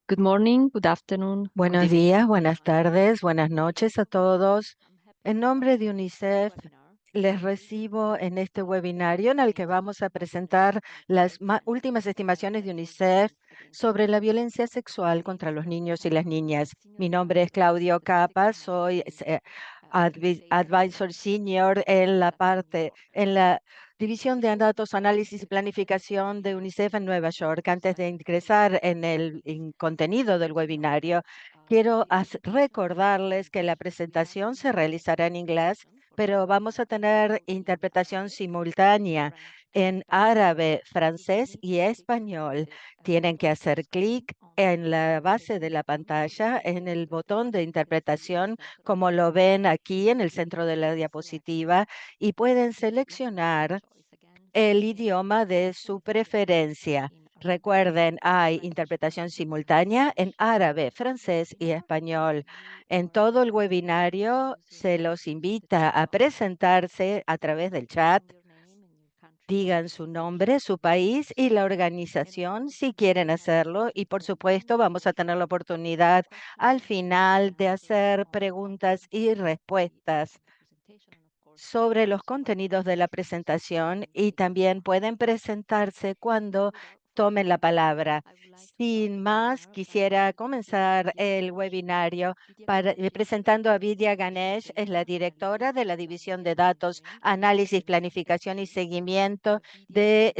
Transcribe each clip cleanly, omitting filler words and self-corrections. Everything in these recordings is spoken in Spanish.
Good morning, good afternoon, good Buenos evening. días, buenas tardes, buenas noches a todos. En nombre de UNICEF, les recibo en este webinario en el que vamos a presentar las últimas estimaciones de UNICEF sobre la violencia sexual contra los niños y las niñas. Mi nombre es Claudio Capa, soy Advisor Senior en la División de Datos, Análisis y Planificación de UNICEF en Nueva York. Antes de ingresar en el contenido del webinario, quiero recordarles que la presentación se realizará en inglés, pero vamos a tener interpretación simultánea en árabe, francés y español. Tienen que hacer clic en la base de la pantalla, en el botón de interpretación, como lo ven aquí en el centro de la diapositiva, y pueden seleccionar el idioma de su preferencia. Recuerden, hay interpretación simultánea en árabe, francés y español. En todo el webinario se los invita a presentarse a través del chat. Digan su nombre, su país y la organización si quieren hacerlo. Y por supuesto, vamos a tener la oportunidad al final de hacer preguntas y respuestas sobre los contenidos de la presentación, y también pueden presentarse cuando tomen la palabra. Sin más, quisiera comenzar el webinario presentando a Vidya Ganesh. Es la directora de la División de Datos, Análisis, Planificación y Seguimiento de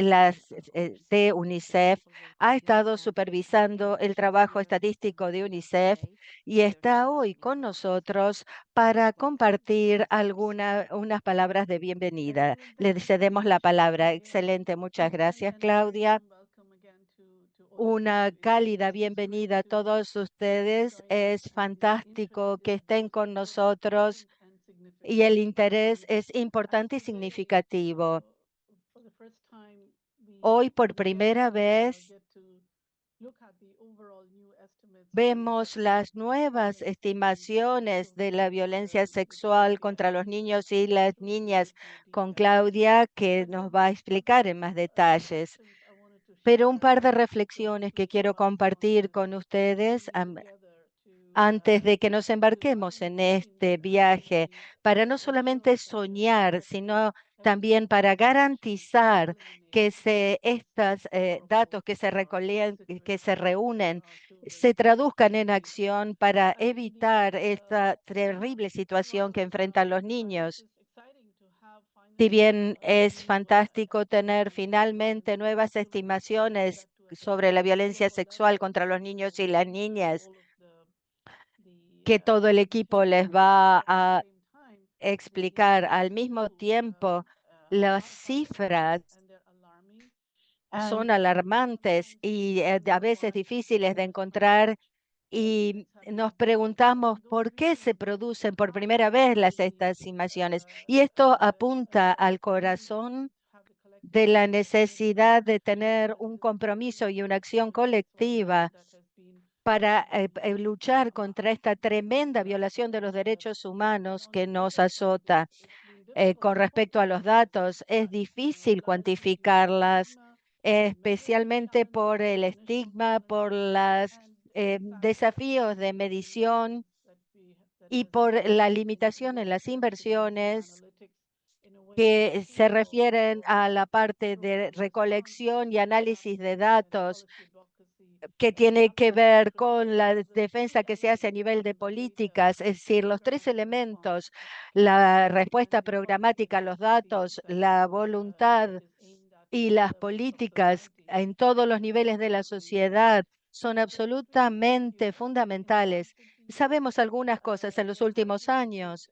UNICEF. Ha estado supervisando el trabajo estadístico de UNICEF y está hoy con nosotros para compartir unas palabras de bienvenida. Le cedemos la palabra. Excelente, muchas gracias, Claudia. Una cálida bienvenida a todos ustedes. Es fantástico que estén con nosotros y el interés es importante y significativo. Hoy por primera vez vemos las nuevas estimaciones de la violencia sexual contra los niños y las niñas con Claudia, que nos va a explicar en más detalles. Pero un par de reflexiones que quiero compartir con ustedes antes de que nos embarquemos en este viaje, para no solamente soñar, sino también para garantizar que estos datos que se que se reúnen, se traduzcan en acción para evitar esta terrible situación que enfrentan los niños. Si bien es fantástico tener finalmente nuevas estimaciones sobre la violencia sexual contra los niños y las niñas, que todo el equipo les va a explicar al mismo tiempo, las cifras son alarmantes y a veces difíciles de encontrar, y nos preguntamos por qué se producen por primera vez estas estimaciones. Y esto apunta al corazón de la necesidad de tener un compromiso y una acción colectiva para luchar contra esta tremenda violación de los derechos humanos que nos azota. Con respecto a los datos, es difícil cuantificarlas, especialmente por el estigma, por los desafíos de medición y por la limitación en las inversiones que se refieren a la parte de recolección y análisis de datos, que tiene que ver con la defensa que se hace a nivel de políticas. Es decir, los tres elementos: la respuesta programática a los datos, la voluntad y las políticas en todos los niveles de la sociedad, son absolutamente fundamentales. Sabemos algunas cosas. En los últimos años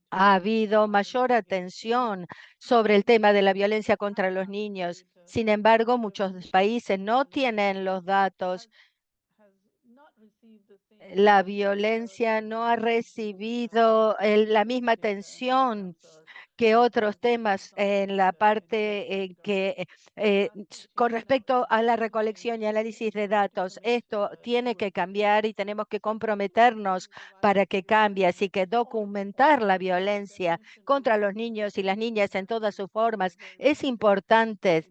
ha habido mayor atención sobre el tema de la violencia contra los niños. Sin embargo, muchos países no tienen los datos. La violencia no ha recibido la misma atención que otros temas en la parte con respecto a la recolección y análisis de datos. Esto tiene que cambiar y tenemos que comprometernos para que cambie. Así que documentar la violencia contra los niños y las niñas en todas sus formas es importante.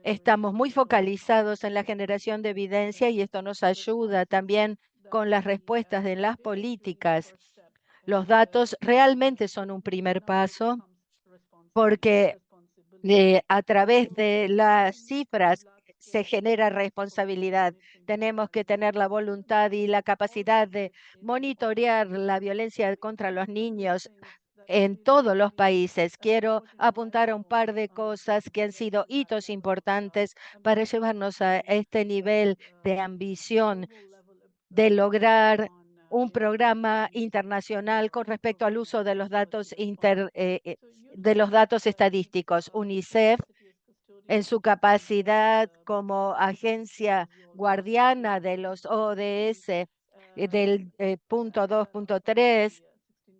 Estamos muy focalizados en la generación de evidencia y esto nos ayuda también con las respuestas de las políticas. Los datos realmente son un primer paso porque a través de las cifras se genera responsabilidad. Tenemos que tener la voluntad y la capacidad de monitorear la violencia contra los niños en todos los países. Quiero apuntar a un par de cosas que han sido hitos importantes para llevarnos a este nivel de ambición de lograr un programa internacional con respecto al uso de los de los datos estadísticos. UNICEF, en su capacidad como agencia guardiana de los ODS del punto 2.3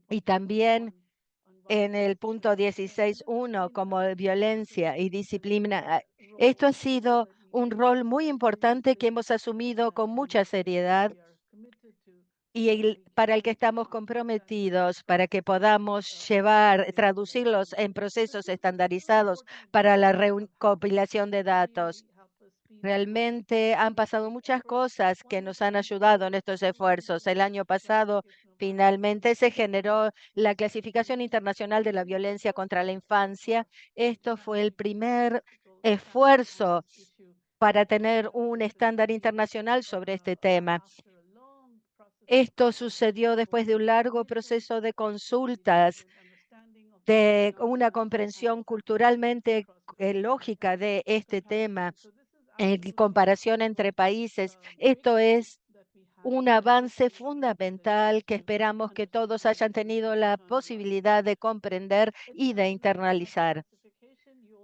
y también en el punto 16.1 como violencia y disciplina. Esto ha sido un rol muy importante que hemos asumido con mucha seriedad y para el que estamos comprometidos, para que podamos traducirlos en procesos estandarizados para la recopilación de datos. Realmente han pasado muchas cosas que nos han ayudado en estos esfuerzos. El año pasado, finalmente, se generó la Clasificación Internacional de la Violencia contra la Infancia. Esto fue el primer esfuerzo para tener un estándar internacional sobre este tema. Esto sucedió después de un largo proceso de consultas, de una comprensión culturalmente lógica de este tema en comparación entre países. Esto es un avance fundamental que esperamos que todos hayan tenido la posibilidad de comprender y de internalizar.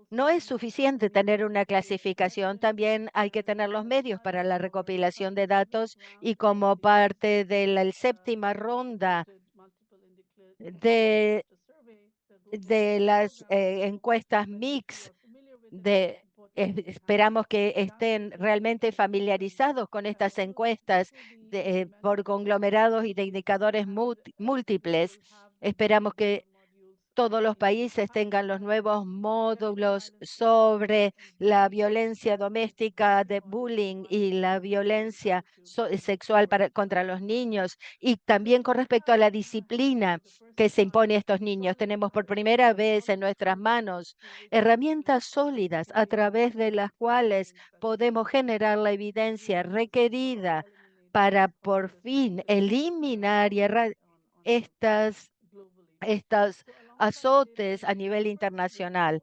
No es suficiente tener una clasificación, también hay que tener los medios para la recopilación de datos y como parte de la séptima ronda de, de las encuestas mix esperamos que estén realmente familiarizados con estas encuestas por conglomerados y de indicadores múltiples. Esperamos que todos los países tengan los nuevos módulos sobre la violencia doméstica de bullying y la violencia sexual contra los niños y también con respecto a la disciplina que se impone a estos niños. Tenemos por primera vez en nuestras manos herramientas sólidas a través de las cuales podemos generar la evidencia requerida para por fin eliminar y estas estos azotes a nivel internacional.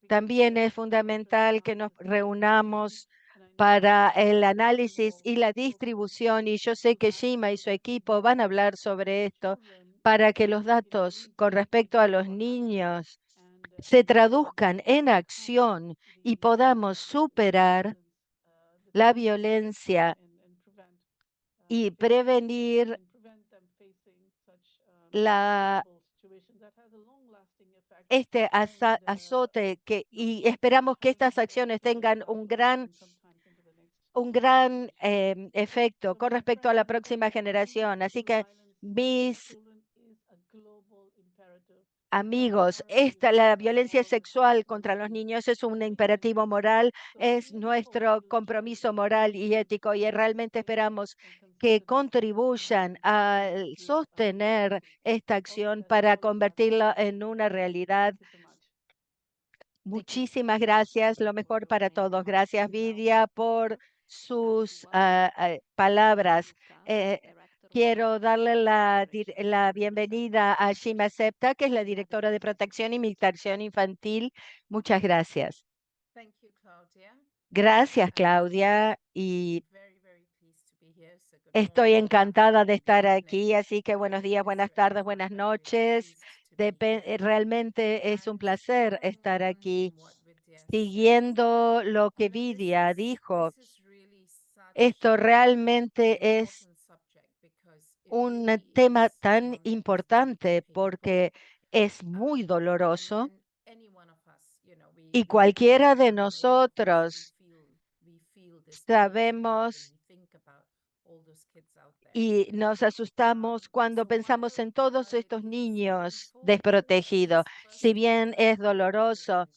También es fundamental que nos reunamos para el análisis y la distribución, y yo sé que Shima y su equipo van a hablar sobre esto, para que los datos con respecto a los niños se traduzcan en acción y podamos superar la violencia y prevenir la azote y esperamos que estas acciones tengan un gran efecto con respecto a la próxima generación. Así que mis amigos, la violencia sexual contra los niños es un imperativo moral, es nuestro compromiso moral y ético y realmente esperamos que contribuyan a sostener esta acción para convertirla en una realidad. Muchísimas gracias, lo mejor para todos. Gracias, Vidia, por sus palabras. Eh, Quiero darle la bienvenida a Shima Septa, que es la directora de Protección y Mitigación Infantil. Muchas gracias. Gracias, Claudia, y estoy encantada de estar aquí, así que buenos días, buenas tardes, buenas noches. Realmente es un placer estar aquí siguiendo lo que Vidia dijo. Esto realmente es un tema tan importante porque es muy doloroso y cualquiera de nosotros sabemos y nos asustamos cuando pensamos en todos estos niños desprotegidos. Si bien es doloroso,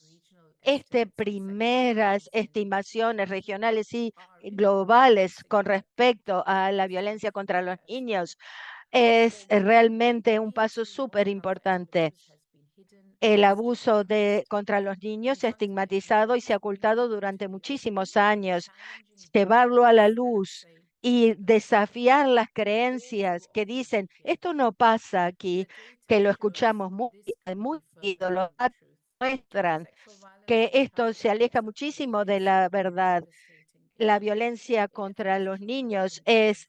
primeras estimaciones regionales y globales con respecto a la violencia contra los niños es realmente un paso súper importante. El abuso contra los niños se ha estigmatizado y se ha ocultado durante muchísimos años. Llevarlo a la luz y desafiar las creencias que dicen, esto no pasa aquí, que lo escuchamos muy seguido, los datos muestran que esto se aleja muchísimo de la verdad. La violencia contra los niños es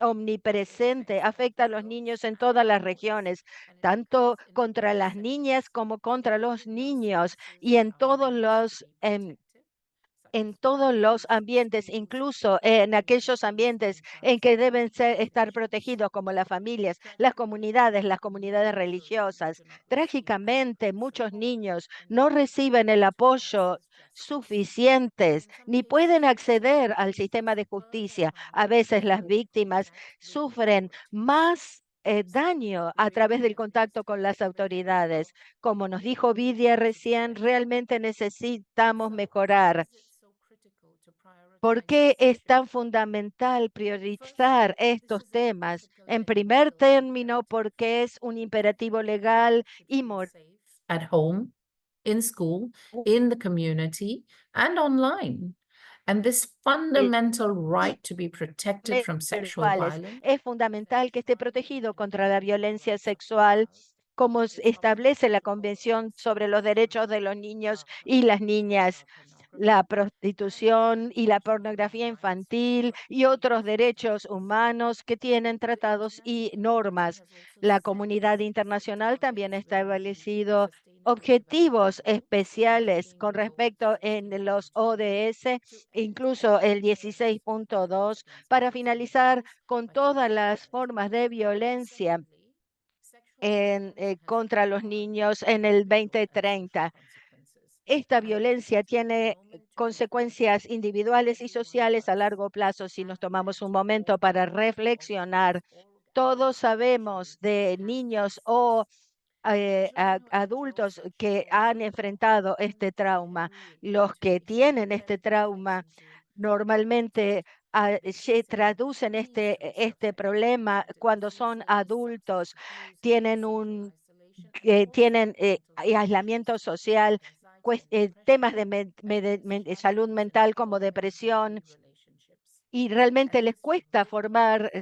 omnipresente, afecta a los niños en todas las regiones, tanto contra las niñas como contra los niños y en todos los ambientes, incluso en aquellos ambientes en que deben estar protegidos, como las comunidades religiosas. Trágicamente, muchos niños no reciben el apoyo suficientes ni pueden acceder al sistema de justicia. A veces las víctimas sufren más daño a través del contacto con las autoridades. Como nos dijo Vidia recién, realmente necesitamos mejorar. ¿Por qué es tan fundamental priorizar estos temas? En primer término, porque es un imperativo legal y moral. At home, in school, in the community, and online. And this fundamental Y right to be protected from sexual virtuales. violence. Es fundamental que esté protegido contra la violencia sexual, como establece la Convención sobre los Derechos de los Niños y las Niñas. La prostitución y la pornografía infantil y otros derechos humanos que tienen tratados y normas. La comunidad internacional también ha establecido objetivos especiales con respecto en los ODS, incluso el 16.2, para finalizar con todas las formas de violencia contra los niños en el 2030. Esta violencia tiene consecuencias individuales y sociales a largo plazo. Si nos tomamos un momento para reflexionar, todos sabemos de niños o adultos que han enfrentado este trauma. Los que tienen este trauma normalmente se traducen este problema cuando son adultos, tienen tienen aislamiento social, temas de salud mental como depresión, y realmente les cuesta formar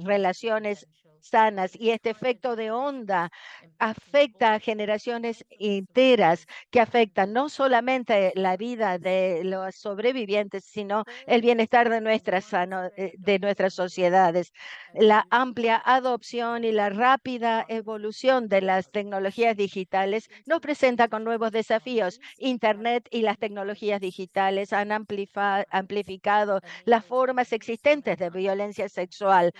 relaciones sanas, y este efecto de onda afecta a generaciones enteras, que afectan no solamente la vida de los sobrevivientes, sino el bienestar de de nuestras sociedades. La amplia adopción y la rápida evolución de las tecnologías digitales nos presenta con nuevos desafíos. Internet y las tecnologías digitales han amplificado las formas existentes de violencia sexual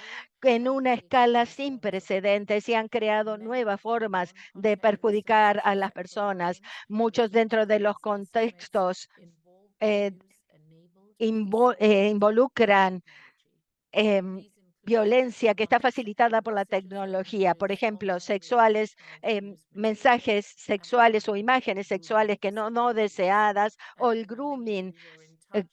en una escala sin precedentes y han creado nuevas formas de perjudicar a las personas, muchos dentro de los contextos eh, involucran em, violencia que está facilitada por la tecnología, por ejemplo, mensajes sexuales o imágenes sexuales que no deseadas, o el grooming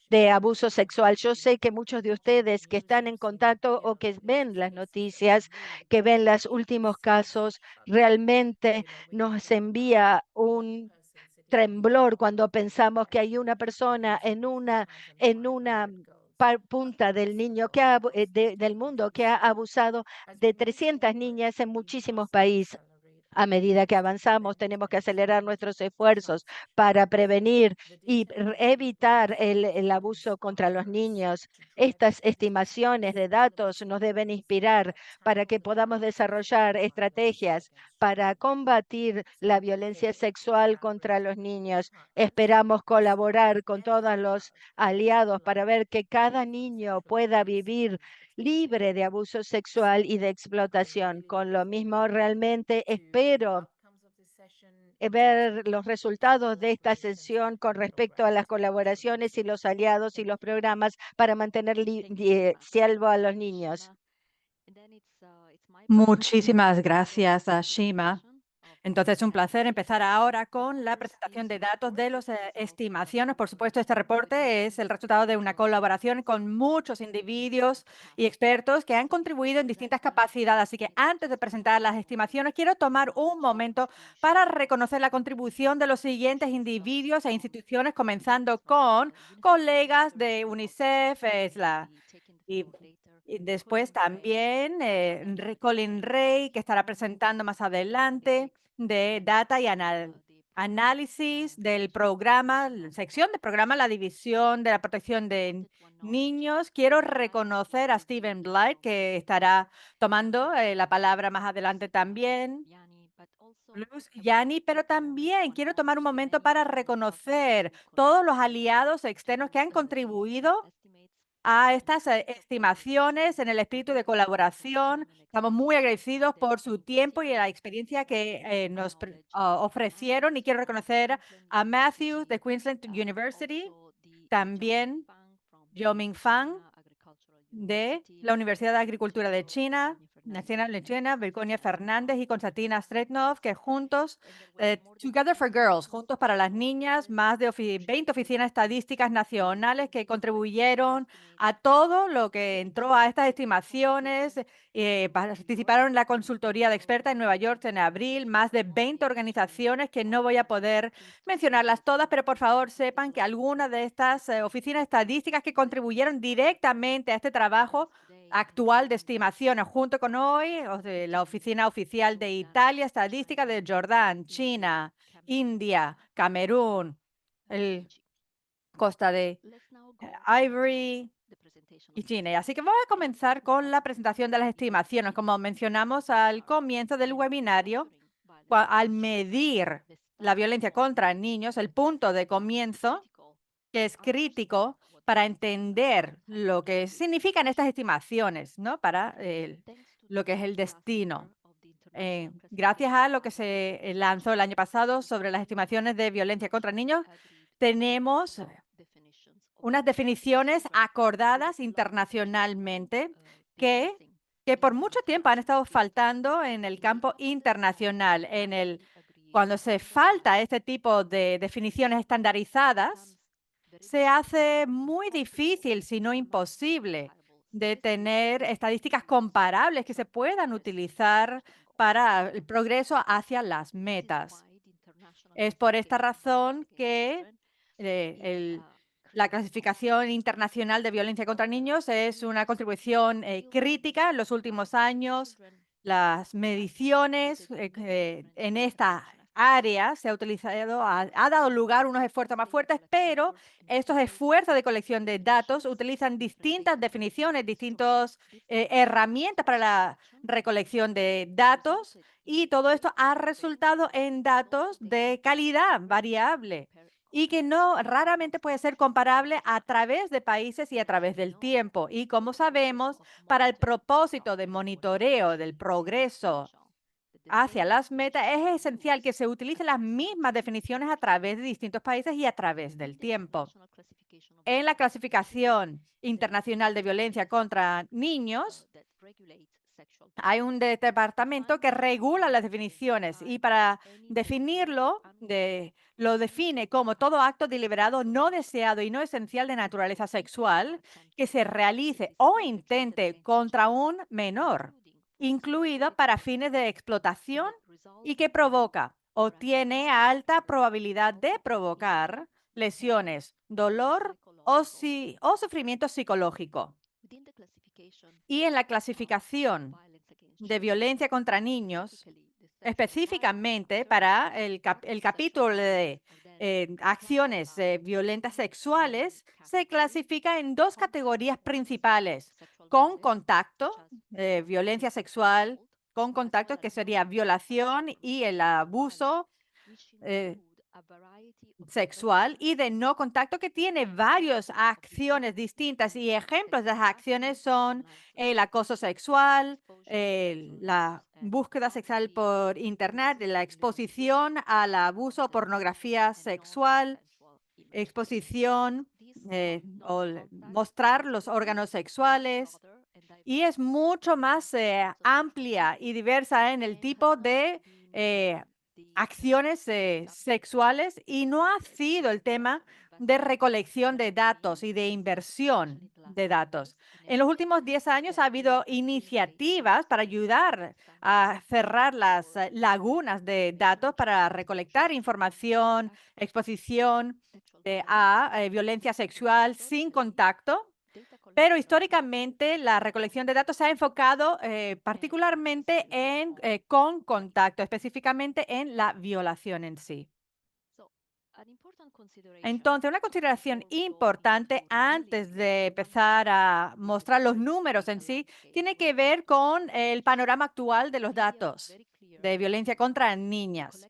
de abuso sexual. Yo sé que muchos de ustedes que están en contacto o que ven las noticias, que ven los últimos casos, realmente nos envía un temblor cuando pensamos que hay una persona en una punta del niño del mundo que ha abusado de 300 niñas en muchísimos países. A medida que avanzamos, tenemos que acelerar nuestros esfuerzos para prevenir y evitar el abuso contra los niños. Estas estimaciones de datos nos deben inspirar para que podamos desarrollar estrategias para combatir la violencia sexual contra los niños. Esperamos colaborar con todos los aliados para ver que cada niño pueda vivir libre de abuso sexual y de explotación. Con lo mismo, realmente espero ver los resultados de esta sesión con respecto a las colaboraciones y los aliados y los programas para mantener salvo a los niños. Muchísimas gracias a Shima. Entonces, es un placer empezar ahora con la presentación de datos de las estimaciones. Por supuesto, este reporte es el resultado de una colaboración con muchos individuos y expertos que han contribuido en distintas capacidades. Así que antes de presentar las estimaciones, quiero tomar un momento para reconocer la contribución de los siguientes individuos e instituciones, comenzando con colegas de UNICEF, y y después también Colin Ray, que estará presentando más adelante, de Data y Análisis del programa, la sección de programa, la División de la Protección de Niños. Quiero reconocer a Stephen Blight, que estará tomando la palabra más adelante también. Luz y Yani, pero también quiero tomar un momento para reconocer todos los aliados externos que han contribuido a estas estimaciones en el espíritu de colaboración. Estamos muy agradecidos por su tiempo y la experiencia que nos ofrecieron, y quiero reconocer a Matthew de Queensland University, también Zhou Ming Fang de la Universidad de Agricultura de China, Nacional de China, Virginia Fernández y Konstantina Stretnov, que juntos, Together for Girls, Juntos para las Niñas, más de 20 oficinas estadísticas nacionales que contribuyeron a todo lo que entró a estas estimaciones. Participaron en la consultoría de experta en Nueva York en abril, más de 20 organizaciones que no voy a poder mencionarlas todas, pero por favor sepan que algunas de estas oficinas estadísticas que contribuyeron directamente a este trabajo actual de estimaciones, junto con hoy la Oficina Oficial de Italia, Estadística de Jordán, China, India, Camerún, el Costa de Ivory y China. Así que vamos a comenzar con la presentación de las estimaciones. Como mencionamos al comienzo del webinario, al medir la violencia contra niños, el punto de comienzo, que es crítico para entender lo que significan estas estimaciones, ¿no? Para lo que es el destino. Gracias a lo que se lanzó el año pasado sobre las estimaciones de violencia contra niños, tenemos unas definiciones acordadas internacionalmente que por mucho tiempo han estado faltando en el campo internacional. Cuando se falta este tipo de definiciones estandarizadas, se hace muy difícil, si no imposible, de tener estadísticas comparables que se puedan utilizar para el progreso hacia las metas. Es por esta razón que la clasificación internacional de violencia contra niños es una contribución crítica en los últimos años. Las mediciones en esta área se ha utilizado, ha dado lugar a unos esfuerzos más fuertes, pero estos esfuerzos de colección de datos utilizan distintas definiciones, distintas herramientas para la recolección de datos, y todo esto ha resultado en datos de calidad variable y que no raramente puede ser comparable a través de países y a través del tiempo. Y como sabemos, para el propósito de monitoreo del progreso hacia las metas, es esencial que se utilicen las mismas definiciones a través de distintos países y a través del tiempo. En la clasificación internacional de violencia contra niños, hay un departamento que regula las definiciones, y para definirlo, lo define como todo acto deliberado no deseado y no esencial de naturaleza sexual que se realice o intente contra un menor, incluido para fines de explotación, y que provoca o tiene alta probabilidad de provocar lesiones, dolor o sufrimiento psicológico. Y en la clasificación de violencia contra niños, específicamente para el capítulo de acciones violentas sexuales, se clasifica en dos categorías principales: con contacto, violencia sexual con contacto, que sería violación y el abuso sexual, y de no contacto, que tiene varias acciones distintas, y ejemplos de las acciones son el acoso sexual, la búsqueda sexual por internet, la exposición al abuso o pornografía sexual, exposición o mostrar los órganos sexuales, y es mucho más amplia y diversa en el tipo de acciones sexuales y no ha sido el tema de recolección de datos y de inversión de datos. En los últimos 10 años ha habido iniciativas para ayudar a cerrar las lagunas de datos para recolectar información, exposición a violencia sexual sin contacto. Pero históricamente la recolección de datos se ha enfocado particularmente en con contacto, específicamente en la violación en sí. Entonces, una consideración importante antes de empezar a mostrar los números en sí tiene que ver con el panorama actual de los datos de violencia contra niñas.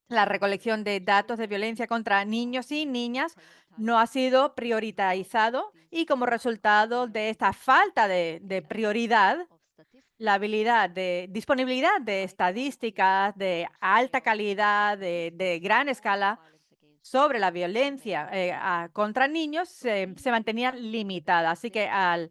La recolección de datos de violencia contra niños y niñas no ha sido priorizado y como resultado de esta falta de prioridad, la habilidad de disponibilidad de estadísticas de alta calidad, de gran escala sobre la violencia contra niños se mantenía limitada. Así que al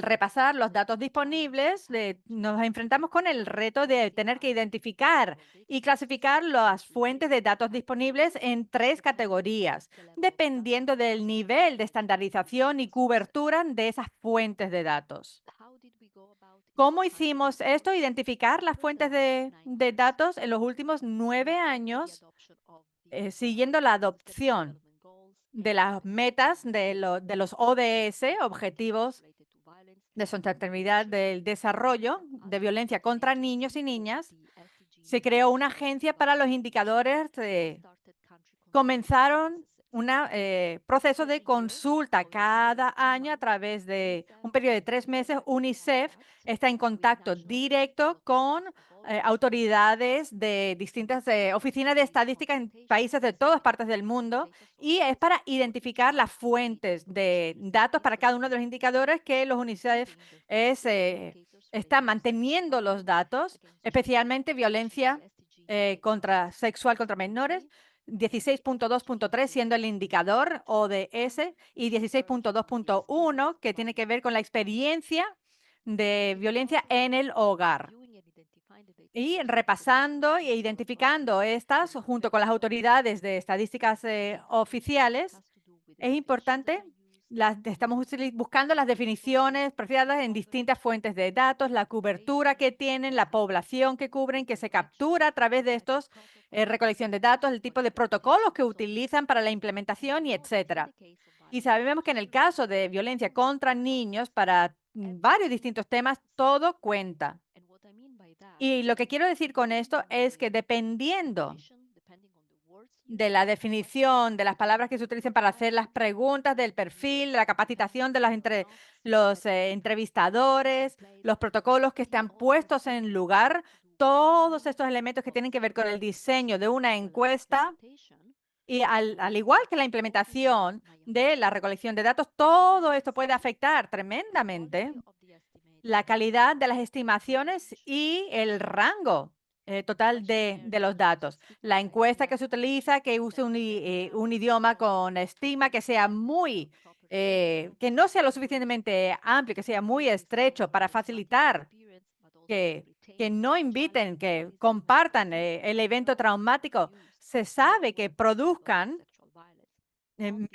repasar los datos disponibles, nos enfrentamos con el reto de tener que identificar y clasificar las fuentes de datos disponibles en 3 categorías, dependiendo del nivel de estandarización y cobertura de esas fuentes de datos. ¿Cómo hicimos esto? Identificar las fuentes de datos en los últimos 9 años, siguiendo la adopción de las metas de los ODS, Objetivos de Sostenibilidad del Desarrollo de Violencia contra Niños y Niñas. Se creó una agencia para los indicadores. Comenzaron un proceso de consulta cada año a través de un periodo de 3 meses. UNICEF está en contacto directo con autoridades de distintas oficinas de estadística en países de todas partes del mundo y es para identificar las fuentes de datos para cada uno de los indicadores que los UNICEF está manteniendo los datos, especialmente violencia sexual contra menores. 16.2.3 siendo el indicador ODS y 16.2.1 que tiene que ver con la experiencia de violencia en el hogar. Y repasando e identificando estas junto con las autoridades de estadísticas oficiales, es importante, estamos buscando las definiciones precisadas en distintas fuentes de datos, la cobertura que tienen, la población que cubren, que se captura a través de estos recolección de datos, el tipo de protocolos que utilizan para la implementación y etcétera. Y sabemos que en el caso de violencia contra niños, para varios distintos temas, todo cuenta. Y lo que quiero decir con esto es que dependiendo de la definición, de las palabras que se utilizan para hacer las preguntas, del perfil, de la capacitación de los entrevistadores, los protocolos que están puestos en lugar, todos estos elementos que tienen que ver con el diseño de una encuesta y al igual que la implementación de la recolección de datos, todo esto puede afectar tremendamente la calidad de las estimaciones y el rango total de los datos. La encuesta que se utiliza, que use un idioma con estima que sea que no sea lo suficientemente amplio, que sea muy estrecho para facilitar que no inviten, que compartan el evento traumático. Se sabe que produzcan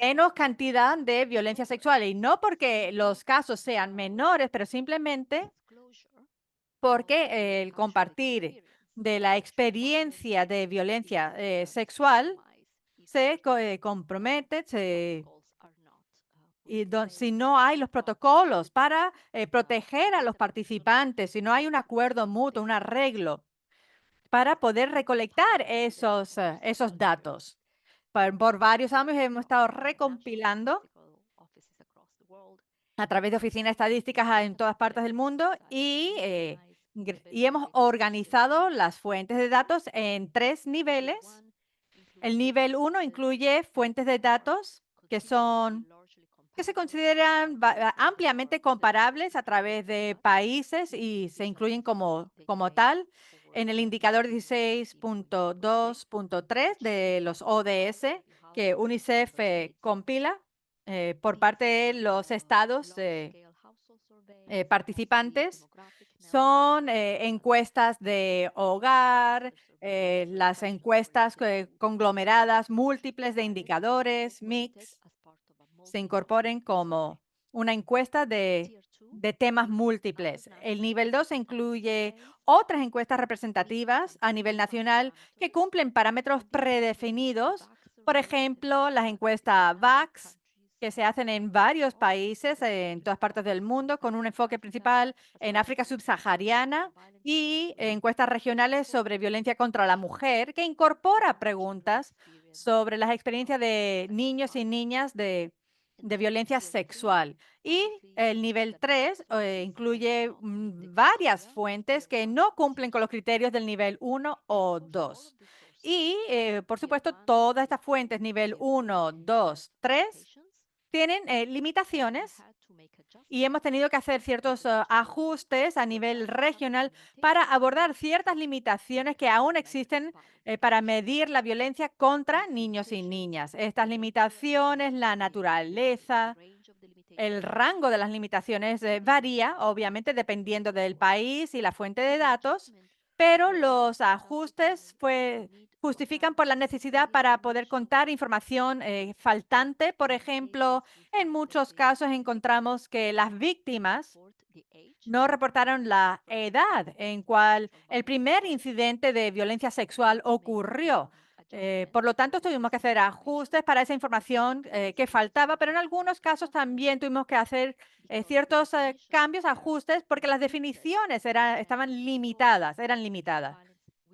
menos cantidad de violencia sexual y no porque los casos sean menores, pero simplemente porque el compartir de la experiencia de violencia sexual se compromete, si no hay los protocolos para proteger a los participantes, si no hay un acuerdo mutuo, un arreglo para poder recolectar esos datos. Por varios años hemos estado recompilando a través de oficinas estadísticas en todas partes del mundo y hemos organizado las fuentes de datos en 3 niveles. El nivel 1 incluye fuentes de datos que se consideran ampliamente comparables a través de países y se incluyen como tal en el indicador 16.2.3 de los ODS que UNICEF compila por parte de los estados participantes son encuestas de hogar, las encuestas conglomeradas múltiples de indicadores, mix, se incorporen como una encuesta de temas múltiples. El nivel 2 incluye otras encuestas representativas a nivel nacional que cumplen parámetros predefinidos. Por ejemplo, las encuestas VAX, que se hacen en varios países, en todas partes del mundo, con un enfoque principal en África subsahariana, y encuestas regionales sobre violencia contra la mujer, que incorpora preguntas sobre las experiencias de niños y niñas de violencia sexual. Y el nivel 3 incluye varias fuentes que no cumplen con los criterios del nivel 1 o 2. Y, por supuesto, todas estas fuentes nivel 1, 2, 3 tienen limitaciones y hemos tenido que hacer ciertos ajustes a nivel regional para abordar ciertas limitaciones que aún existen para medir la violencia contra niños y niñas. Estas limitaciones, la naturaleza, el rango de las limitaciones varía, obviamente, dependiendo del país y la fuente de datos, pero los ajustes justifican por la necesidad para poder contar información faltante. Por ejemplo, en muchos casos encontramos que las víctimas no reportaron la edad en cual el primer incidente de violencia sexual ocurrió. Por lo tanto, tuvimos que hacer ajustes para esa información que faltaba, pero en algunos casos también tuvimos que hacer ciertos cambios, ajustes, porque las definiciones estaban limitadas, eran limitadas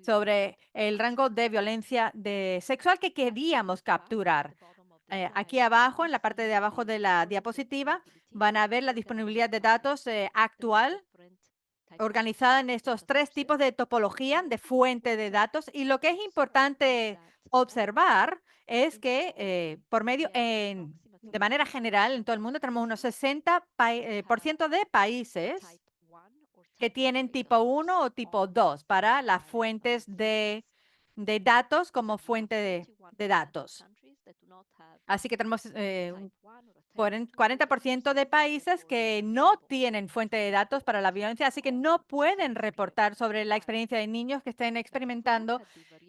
sobre el rango de violencia sexual que queríamos capturar. Aquí abajo, en la parte de abajo de la diapositiva, van a ver la disponibilidad de datos actual organizada en estos 3 tipos de topología de fuente de datos. Y lo que es importante observar es que de manera general, en todo el mundo tenemos unos 60% de países que tienen tipo 1 o tipo 2 para las fuentes de datos como fuente de datos. Así que tenemos un 40% de países que no tienen fuente de datos para la violencia, así que no pueden reportar sobre la experiencia de niños que estén experimentando,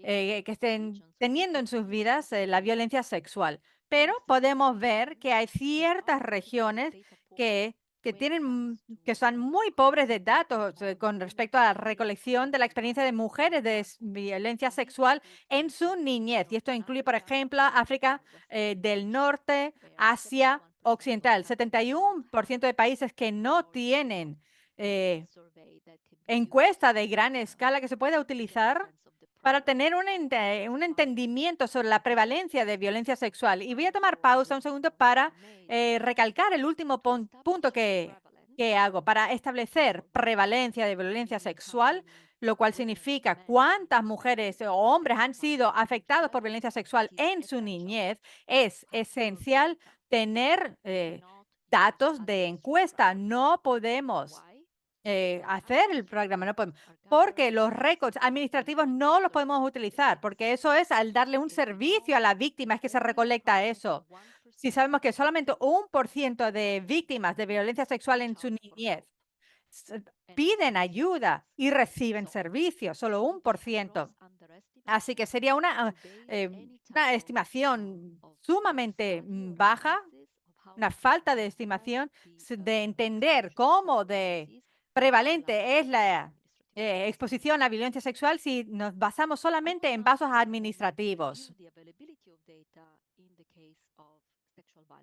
que estén teniendo en sus vidas la violencia sexual. Pero podemos ver que hay ciertas regiones que son muy pobres de datos con respecto a la recolección de la experiencia de mujeres de violencia sexual en su niñez. Y esto incluye, por ejemplo, África del Norte, Asia Occidental. 71% de países que no tienen encuesta de gran escala que se pueda utilizar para tener un entendimiento sobre la prevalencia de violencia sexual. Y voy a tomar pausa un segundo para recalcar el último punto que hago para establecer prevalencia de violencia sexual, lo cual significa cuántas mujeres o hombres han sido afectados por violencia sexual en su niñez. Es esencial tener datos de encuesta. No podemos hacer el programa, no podemos, porque los récords administrativos no los podemos utilizar, porque eso es al darle un servicio a la víctima, es que se recolecta eso. Si sabemos que solamente 1% de víctimas de violencia sexual en su niñez piden ayuda y reciben servicios, solo 1%. Así que sería una estimación sumamente baja, una falta de estimación de entender cómo de prevalente es la exposición a violencia sexual si nos basamos solamente en pasos administrativos.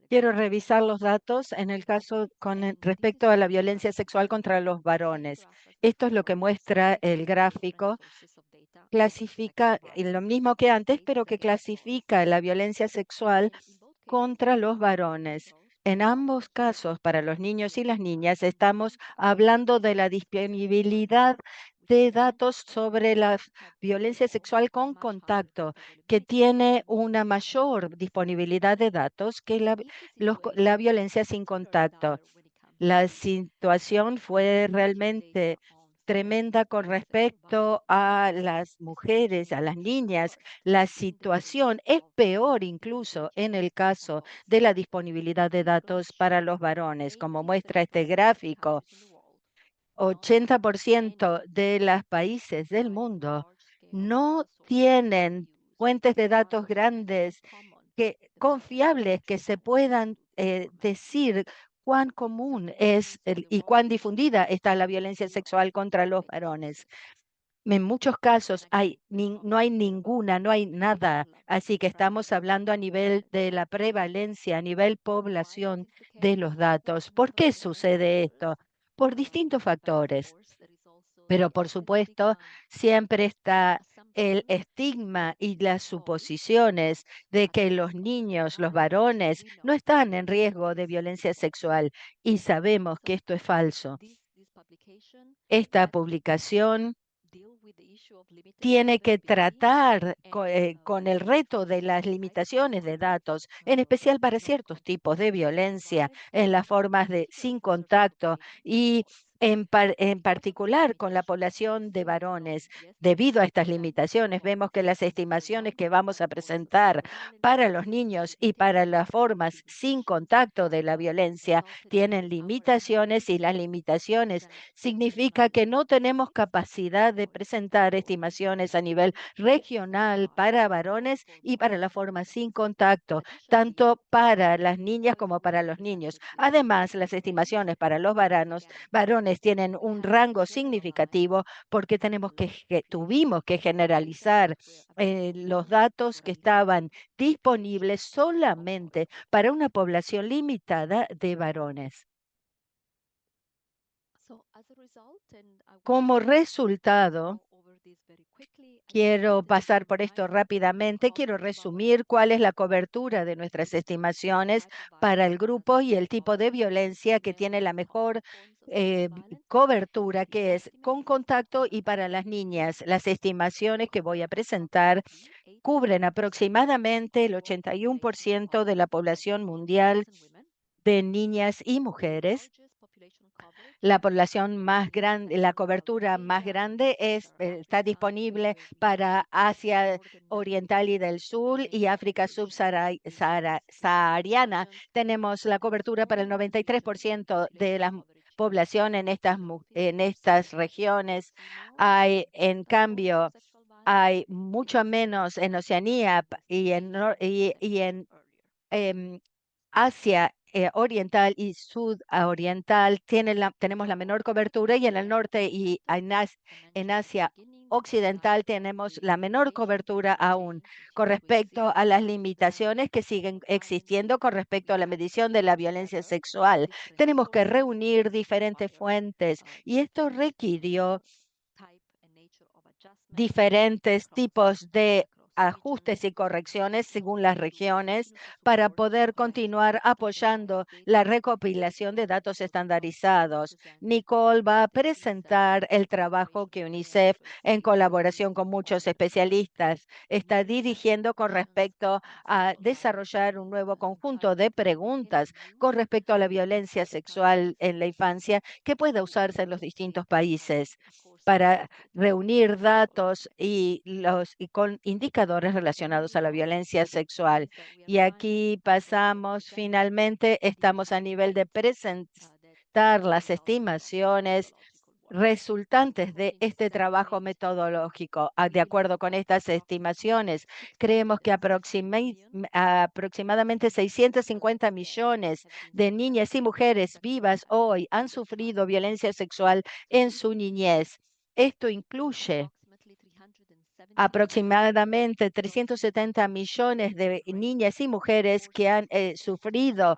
Quiero revisar los datos en el caso con respecto a la violencia sexual contra los varones. Esto es lo que muestra el gráfico. Clasifica lo mismo que antes, pero que clasifica la violencia sexual contra los varones. En ambos casos, para los niños y las niñas, estamos hablando de la disponibilidad de datos sobre la violencia sexual con contacto, que tiene una mayor disponibilidad de datos que la violencia sin contacto. La situación fue realmente tremenda con respecto a las mujeres, a las niñas. La situación es peor incluso en el caso de la disponibilidad de datos para los varones. Como muestra este gráfico, 80% de los países del mundo no tienen fuentes de datos grandes confiables que se puedan decir cuán común es y cuán difundida está la violencia sexual contra los varones. En muchos casos no hay ninguna, no hay nada. Así que estamos hablando a nivel de la prevalencia, a nivel población de los datos. ¿Por qué sucede esto? Por distintos factores. Pero por supuesto, siempre está el estigma y las suposiciones de que los niños, los varones, no están en riesgo de violencia sexual. Y sabemos que esto es falso. Esta publicación tiene que tratar con el reto de las limitaciones de datos, en especial para ciertos tipos de violencia en las formas de sin contacto y en particular con la población de varones. Debido a estas limitaciones, vemos que las estimaciones que vamos a presentar para los niños y para las formas sin contacto de la violencia tienen limitaciones, y las limitaciones significa que no tenemos capacidad de presentar estimaciones a nivel regional para varones y para la forma sin contacto, tanto para las niñas como para los niños. Además, las estimaciones para los varones tienen un rango significativo porque tuvimos que generalizar los datos que estaban disponibles solamente para una población limitada de varones. Como resultado, quiero pasar por esto rápidamente. Quiero resumir cuál es la cobertura de nuestras estimaciones para el grupo y el tipo de violencia que tiene la mejor cobertura, que es con contacto y para las niñas. Las estimaciones que voy a presentar cubren aproximadamente el 81% de la población mundial de niñas y mujeres. La población más grande, la cobertura más grande está disponible para Asia Oriental y del Sur y África subsahariana. Tenemos la cobertura para el 93% de la población en estas regiones. En cambio, hay mucho menos en Oceanía y en Asia Oriental y Sudoriental tenemos la menor cobertura, y en el norte y en Asia Occidental tenemos la menor cobertura aún con respecto a las limitaciones que siguen existiendo con respecto a la medición de la violencia sexual. Tenemos que reunir diferentes fuentes y esto requirió diferentes tipos de ajustes y correcciones según las regiones para poder continuar apoyando la recopilación de datos estandarizados. Nicole va a presentar el trabajo que UNICEF, en colaboración con muchos especialistas, está dirigiendo con respecto a desarrollar un nuevo conjunto de preguntas con respecto a la violencia sexual en la infancia que pueda usarse en los distintos países para reunir datos y con indicadores relacionados a la violencia sexual. Y aquí pasamos, finalmente, estamos a nivel de presentar las estimaciones resultantes de este trabajo metodológico. De acuerdo con estas estimaciones, creemos que aproximadamente 650 millones de niñas y mujeres vivas hoy han sufrido violencia sexual en su niñez. Esto incluye aproximadamente 370 millones de niñas y mujeres que han sufrido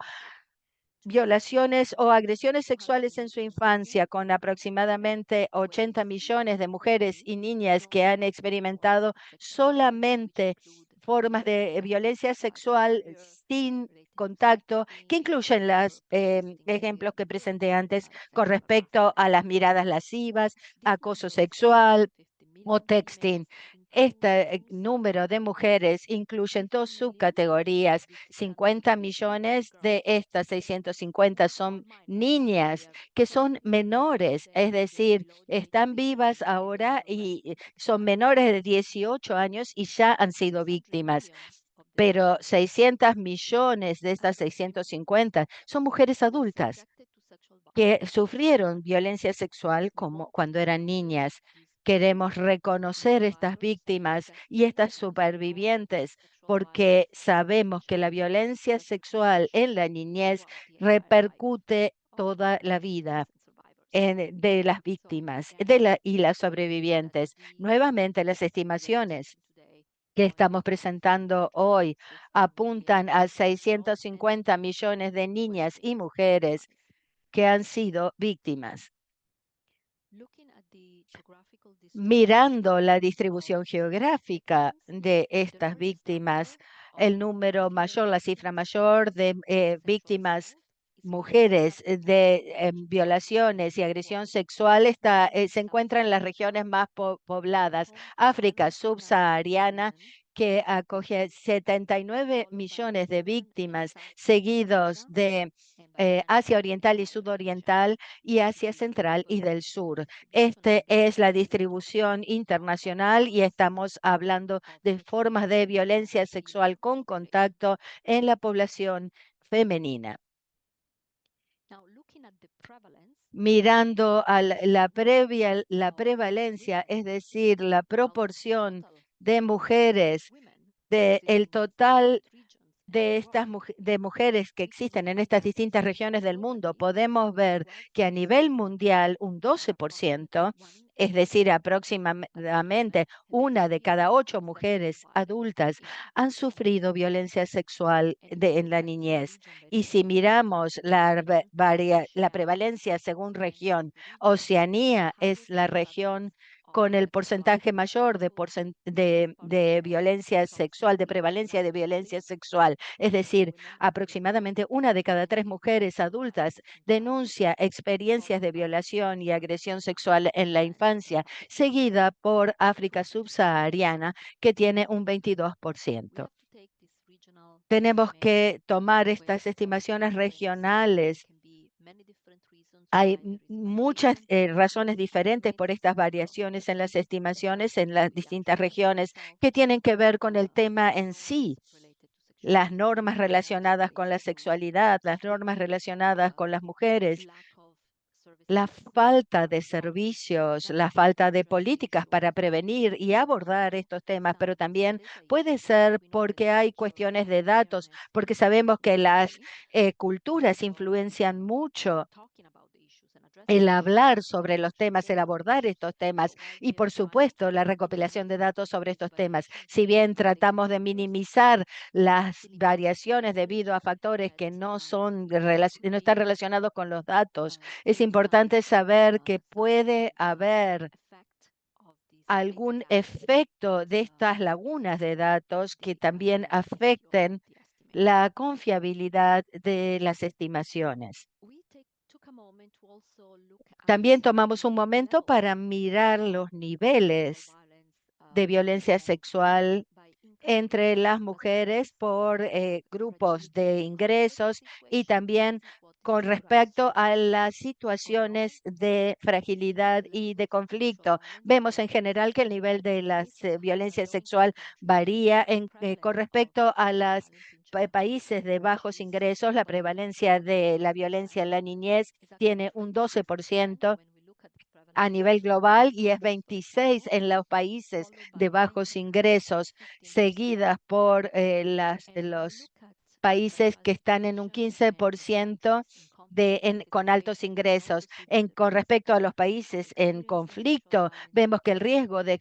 violaciones o agresiones sexuales en su infancia, con aproximadamente 80 millones de mujeres y niñas que han experimentado solamente formas de violencia sexual sin contacto, que incluyen los ejemplos que presenté antes con respecto a las miradas lascivas, acoso sexual o texting. Este número de mujeres incluye dos subcategorías. 50 millones de estas 650 son niñas que son menores, es decir, están vivas ahora y son menores de 18 años y ya han sido víctimas. Pero 600 millones de estas 650 son mujeres adultas que sufrieron violencia sexual como cuando eran niñas. Queremos reconocer estas víctimas y estas supervivientes porque sabemos que la violencia sexual en la niñez repercute toda la vida de las víctimas y las sobrevivientes. Nuevamente, las estimaciones que estamos presentando hoy apuntan a 650 millones de niñas y mujeres que han sido víctimas. Mirando la distribución geográfica de estas víctimas, el número mayor, la cifra mayor de víctimas mujeres de violaciones y agresión sexual se encuentra en las regiones más pobladas. África subsahariana, que acoge 79 millones de víctimas, seguidos de Asia Oriental y Sudoriental y Asia Central y del Sur. Esta es la distribución internacional y estamos hablando de formas de violencia sexual con contacto en la población femenina. Mirando a la prevalencia, es decir, la proporción de mujeres del total de estas mujeres que existen en estas distintas regiones del mundo, podemos ver que a nivel mundial un 12%, es decir, aproximadamente 1 de cada 8 mujeres adultas han sufrido violencia sexual en la niñez. Y si miramos la prevalencia según región, Oceanía es la región con el porcentaje mayor de violencia sexual, de prevalencia de violencia sexual. Es decir, aproximadamente 1 de cada 3 mujeres adultas denuncia experiencias de violación y agresión sexual en la infancia, seguida por África subsahariana, que tiene un 22%. Tenemos que tomar estas estimaciones regionales. Hay muchas razones diferentes por estas variaciones en las estimaciones en las distintas regiones que tienen que ver con el tema en sí. Las normas relacionadas con la sexualidad, las normas relacionadas con las mujeres, la falta de servicios, la falta de políticas para prevenir y abordar estos temas, pero también puede ser porque hay cuestiones de datos, porque sabemos que las culturas influencian mucho el hablar sobre los temas, el abordar estos temas y, por supuesto, la recopilación de datos sobre estos temas. Si bien tratamos de minimizar las variaciones debido a factores que no están relacionados con los datos, es importante saber que puede haber algún efecto de estas lagunas de datos que también afecten la confiabilidad de las estimaciones. También tomamos un momento para mirar los niveles de violencia sexual entre las mujeres por grupos de ingresos y también con respecto a las situaciones de fragilidad y de conflicto. Vemos en general que el nivel de la violencia sexual varía con respecto a los países de bajos ingresos. La prevalencia de la violencia en la niñez tiene un 12% a nivel global y es 26 en los países de bajos ingresos, seguidas por los países que están en un 15% con altos ingresos. Con respecto a los países en conflicto, vemos que el riesgo de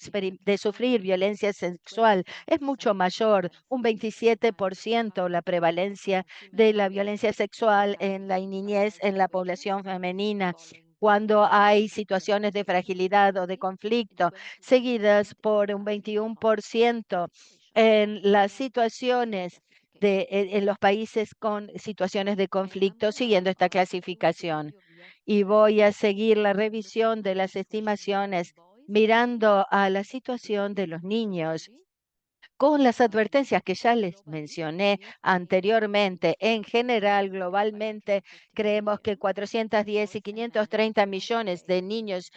sufrir violencia sexual es mucho mayor, un 27% la prevalencia de la violencia sexual en la niñez en la población femenina cuando hay situaciones de fragilidad o de conflicto, seguidas por un 21% en las situaciones en los países con situaciones de conflicto, siguiendo esta clasificación. Y voy a seguir la revisión de las estimaciones mirando a la situación de los niños con las advertencias que ya les mencioné anteriormente. En general, globalmente, creemos que 410 y 530 millones de niños,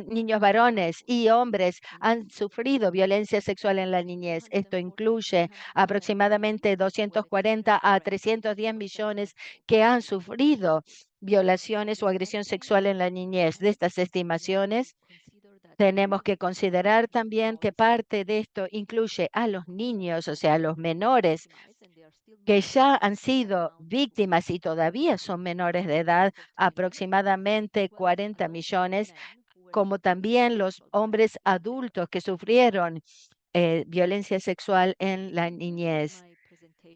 niños varones y hombres han sufrido violencia sexual en la niñez. Esto incluye aproximadamente 240 a 310 millones que han sufrido violaciones o agresión sexual en la niñez. De estas estimaciones, tenemos que considerar también que parte de esto incluye a los niños, o sea, a los menores que ya han sido víctimas y todavía son menores de edad, aproximadamente 40 millones, como también los hombres adultos que sufrieron violencia sexual en la niñez.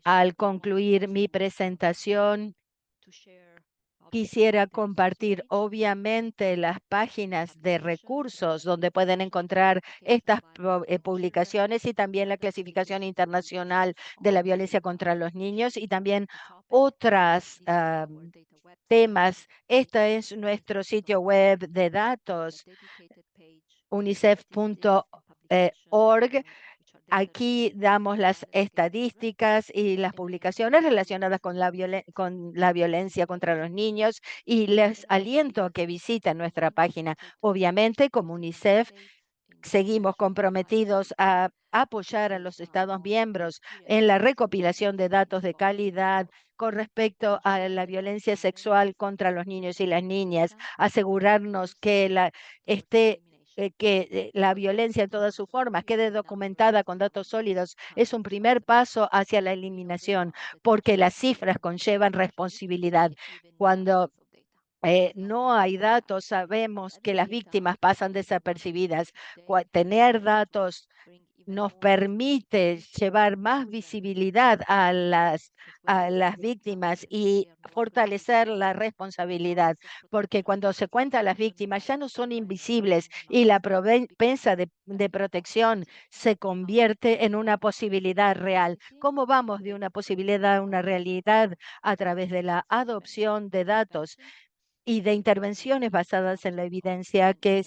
Al concluir mi presentación, quisiera compartir obviamente las páginas de recursos donde pueden encontrar estas publicaciones y también la clasificación internacional de la violencia contra los niños y también otros temas. Este es nuestro sitio web de datos, unicef.org. Aquí damos las estadísticas y las publicaciones relacionadas con la violencia contra los niños y les aliento a que visiten nuestra página. Obviamente, como UNICEF, seguimos comprometidos a apoyar a los Estados miembros en la recopilación de datos de calidad con respecto a la violencia sexual contra los niños y las niñas, asegurarnos que la violencia en todas sus formas quede documentada con datos sólidos es un primer paso hacia la eliminación, porque las cifras conllevan responsabilidad. Cuando no hay datos, sabemos que las víctimas pasan desapercibidas. Tener datos nos permite llevar más visibilidad a las víctimas y fortalecer la responsabilidad, porque cuando se cuenta a las víctimas ya no son invisibles y la promesa de protección se convierte en una posibilidad real. ¿Cómo vamos de una posibilidad a una realidad? A través de la adopción de datos y de intervenciones basadas en la evidencia que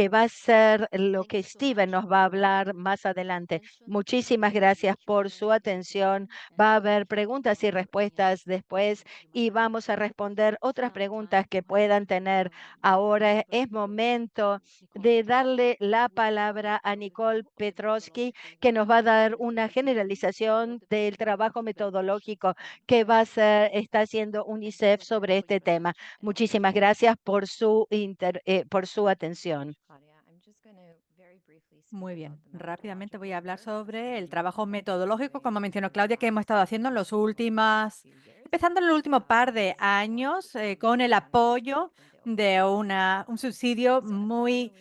va a ser lo que Steven nos va a hablar más adelante. Muchísimas gracias por su atención. Va a haber preguntas y respuestas después y vamos a responder otras preguntas que puedan tener. Ahora es momento de darle la palabra a Nicole Petrosky, que nos va a dar una generalización del trabajo metodológico que está haciendo UNICEF sobre este tema. Muchísimas gracias por su atención. Muy bien, rápidamente voy a hablar sobre el trabajo metodológico, como mencionó Claudia, que hemos estado haciendo en empezando en el último par de años, con el apoyo de un subsidio muy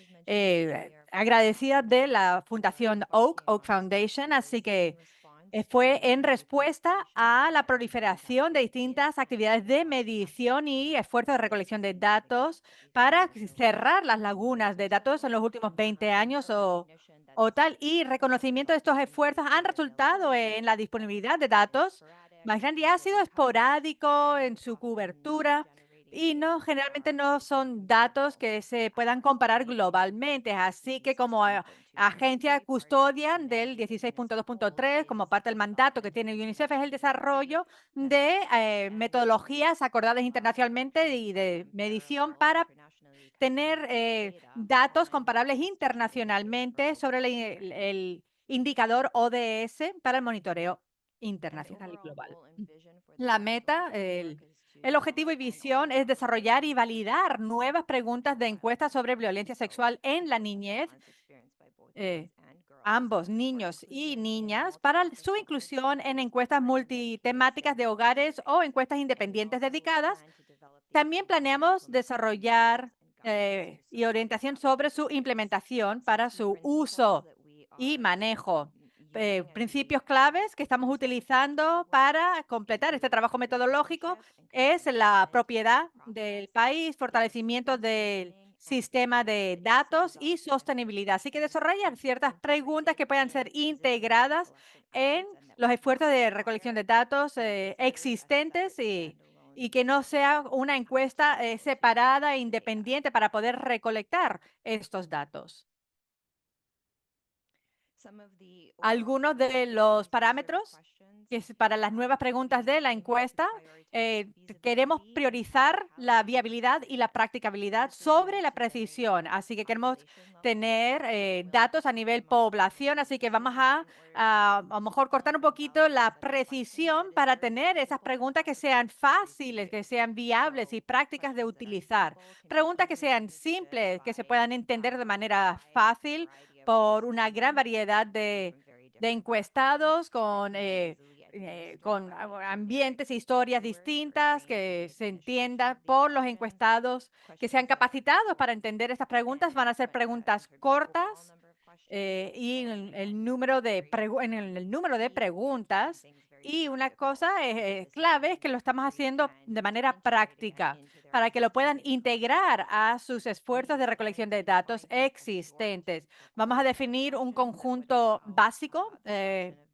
agradecida de la Fundación Oak Foundation. Así que fue en respuesta a la proliferación de distintas actividades de medición y esfuerzos de recolección de datos para cerrar las lagunas de datos en los últimos 20 años o tal. Y reconocimiento de estos esfuerzos han resultado en la disponibilidad de datos más grande y ha sido esporádico en su cobertura. Y generalmente no son datos que se puedan comparar globalmente. Así que como agencia custodian del 16.2.3, como parte del mandato que tiene UNICEF, es el desarrollo de metodologías acordadas internacionalmente y de medición para tener datos comparables internacionalmente sobre el indicador ODS para el monitoreo internacional y global. La meta, el objetivo y visión es desarrollar y validar nuevas preguntas de encuestas sobre violencia sexual en la niñez, ambos niños y niñas, para su inclusión en encuestas multitemáticas de hogares o encuestas independientes dedicadas. También planeamos desarrollar y orientación sobre su implementación para su uso y manejo. Principios claves que estamos utilizando para completar este trabajo metodológico es la propiedad del país, fortalecimiento del sistema de datos y sostenibilidad. Así que desarrollar ciertas preguntas que puedan ser integradas en los esfuerzos de recolección de datos existentes y y que no sea una encuesta separada e independiente para poder recolectar estos datos. Algunos de los parámetros que para las nuevas preguntas de la encuesta, queremos priorizar la viabilidad y la practicabilidad sobre la precisión. Así que queremos tener datos a nivel población. Así que vamos a lo mejor cortar un poquito la precisión para tener esas preguntas que sean fáciles, que sean viables y prácticas de utilizar. Preguntas que sean simples, que se puedan entender de manera fácil por una gran variedad de encuestados con ambientes e historias distintas, que se entienda por los encuestados, que sean capacitados para entender estas preguntas. Van a ser preguntas cortas y en el número de preguntas. Y una cosa clave es que lo estamos haciendo de manera práctica para que lo puedan integrar a sus esfuerzos de recolección de datos existentes. Vamos a definir un conjunto básico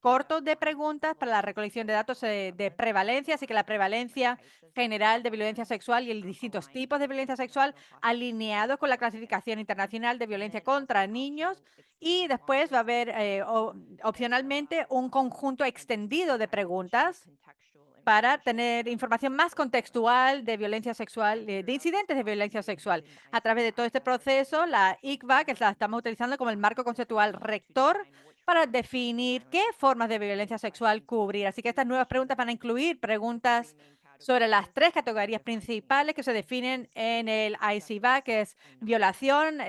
corto de preguntas para la recolección de datos de prevalencia, así que la prevalencia general de violencia sexual y los distintos tipos de violencia sexual alineados con la clasificación internacional de violencia contra niños. Y después va a haber opcionalmente un conjunto extendido de preguntas para tener información más contextual de violencia sexual, de incidentes de violencia sexual. A través de todo este proceso, la ICVA, que la estamos utilizando como el marco conceptual rector para definir qué formas de violencia sexual cubrir. Así que estas nuevas preguntas van a incluir preguntas sobre las 3 categorías principales que se definen en el ICVA, que es violación,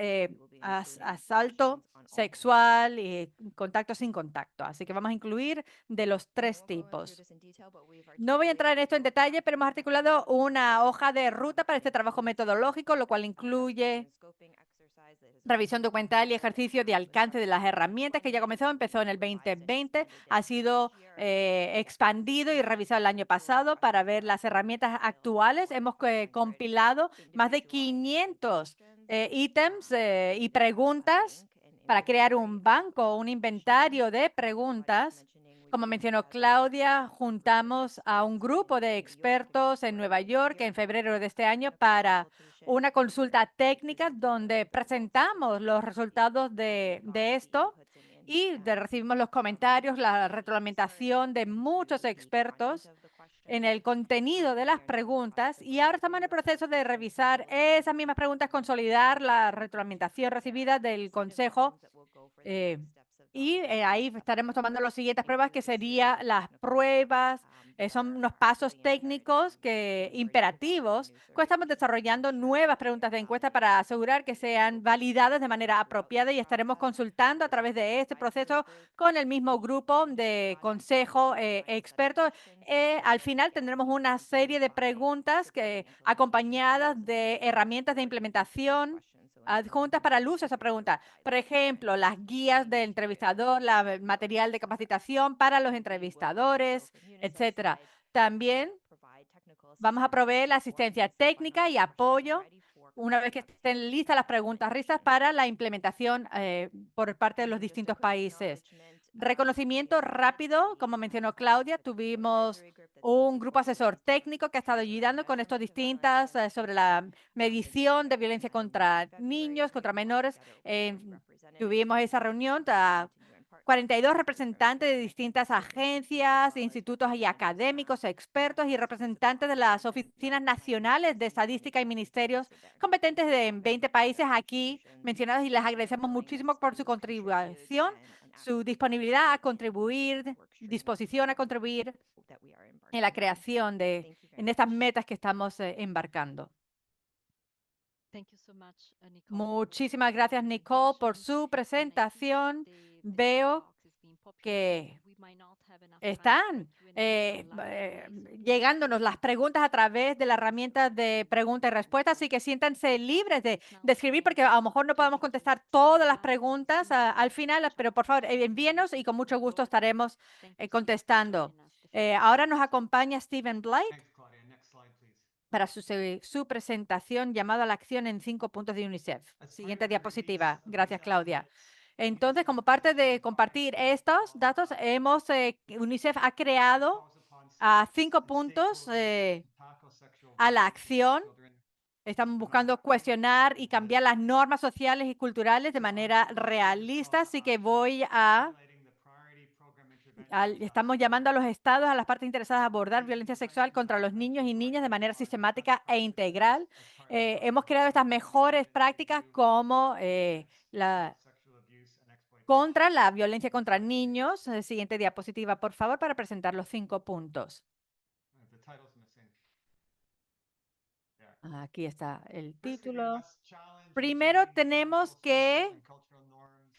asalto sexual y contacto sin contacto. Así que vamos a incluir de los 3 tipos. No voy a entrar en esto en detalle, pero hemos articulado una hoja de ruta para este trabajo metodológico, lo cual incluye revisión documental y ejercicio de alcance de las herramientas que ya empezó en el 2020, ha sido expandido y revisado el año pasado para ver las herramientas actuales. Hemos compilado más de 500 ítems y preguntas para crear un banco, un inventario de preguntas. Como mencionó Claudia, juntamos a un grupo de expertos en Nueva York en febrero de este año para una consulta técnica donde presentamos los resultados de esto y recibimos los comentarios, la retroalimentación de muchos expertos en el contenido de las preguntas. Y ahora estamos en el proceso de revisar esas mismas preguntas, consolidar la retroalimentación recibida del Consejo. Ahí estaremos tomando las siguientes pruebas, que serían las pruebas. Son unos pasos técnicos imperativos. Estamos desarrollando nuevas preguntas de encuesta para asegurar que sean validadas de manera apropiada y estaremos consultando a través de este proceso con el mismo grupo de consejo expertos. Al final tendremos una serie de preguntas acompañadas de herramientas de implementación adjuntas para el uso de esa pregunta. Por ejemplo, las guías del entrevistador, el material de capacitación para los entrevistadores, etcétera. También vamos a proveer la asistencia técnica y apoyo una vez que estén listas las preguntas listas para la implementación por parte de los distintos países. Reconocimiento rápido, como mencionó Claudia, tuvimos un grupo asesor técnico que ha estado ayudando con estos distintas sobre la medición de violencia contra niños, contra menores. Tuvimos esa reunión. 42 representantes de distintas agencias, institutos y académicos, expertos y representantes de las oficinas nacionales de estadística y ministerios competentes de 20 países aquí mencionados, y les agradecemos muchísimo por su contribución, su disponibilidad a contribuir, disposición a contribuir en la creación en estas metas que estamos embarcando. Muchísimas gracias, Nicole, por su presentación. Veo que están llegándonos las preguntas a través de la herramienta de pregunta y respuesta, así que siéntanse libres de escribir, porque a lo mejor no podemos contestar todas las preguntas al final, pero por favor envíenos y con mucho gusto estaremos contestando. Ahora nos acompaña Stephen Blight para su presentación llamada a la acción en 5 puntos de UNICEF. Siguiente diapositiva. Gracias, Claudia. Entonces, como parte de compartir estos datos, UNICEF ha creado 5 puntos a la acción. Estamos buscando cuestionar y cambiar las normas sociales y culturales de manera realista, así que estamos llamando a los estados, a las partes interesadas a abordar violencia sexual contra los niños y niñas de manera sistemática e integral. Hemos creado estas mejores prácticas como contra la violencia contra niños. Siguiente diapositiva, por favor, para presentar los 5 puntos. Aquí está el título. Primero, tenemos que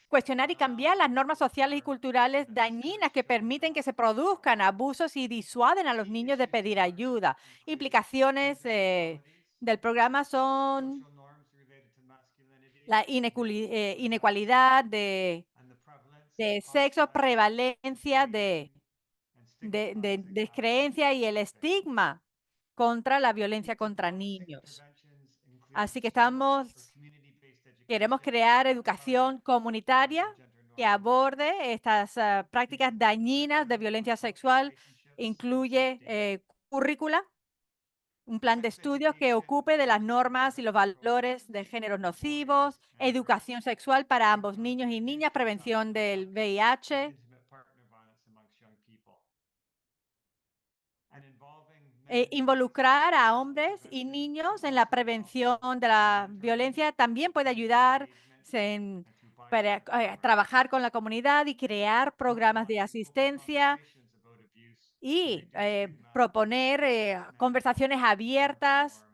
cuestionar y cambiar las normas sociales y culturales dañinas que permiten que se produzcan abusos y disuaden a los niños de pedir ayuda. Implicaciones del programa son la inequalidad de sexo, prevalencia de descreencia y el estigma contra la violencia contra niños. Así que queremos crear educación comunitaria que aborde estas prácticas dañinas de violencia sexual. Incluye currícula, un plan de estudios que ocupe de las normas y los valores de géneros nocivos, educación sexual para ambos niños y niñas, prevención del VIH, involucrar a hombres y niños en la prevención de la violencia también puede ayudar para trabajar con la comunidad y crear programas de asistencia y proponer conversaciones abiertas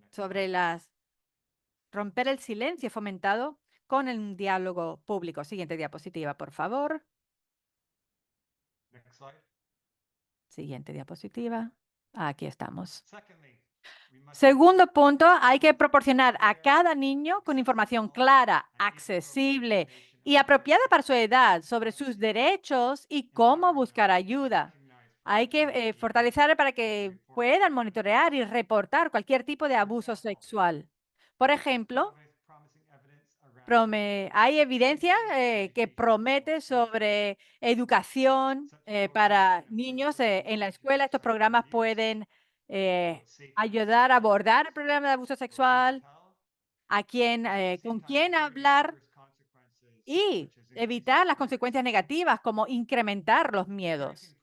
sobre romper el silencio fomentado con el diálogo público. Siguiente diapositiva, por favor. Siguiente diapositiva. Aquí estamos. Segundo punto, hay que proporcionar a cada niño con información clara, accesible y apropiada para su edad sobre sus derechos y cómo buscar ayuda. Hay que fortalecer para que puedan monitorear y reportar cualquier tipo de abuso sexual. Por ejemplo, hay evidencia que promete sobre educación para niños en la escuela. Estos programas pueden ayudar a abordar el problema de abuso sexual, con quién hablar y evitar las consecuencias negativas, como incrementar los miedos.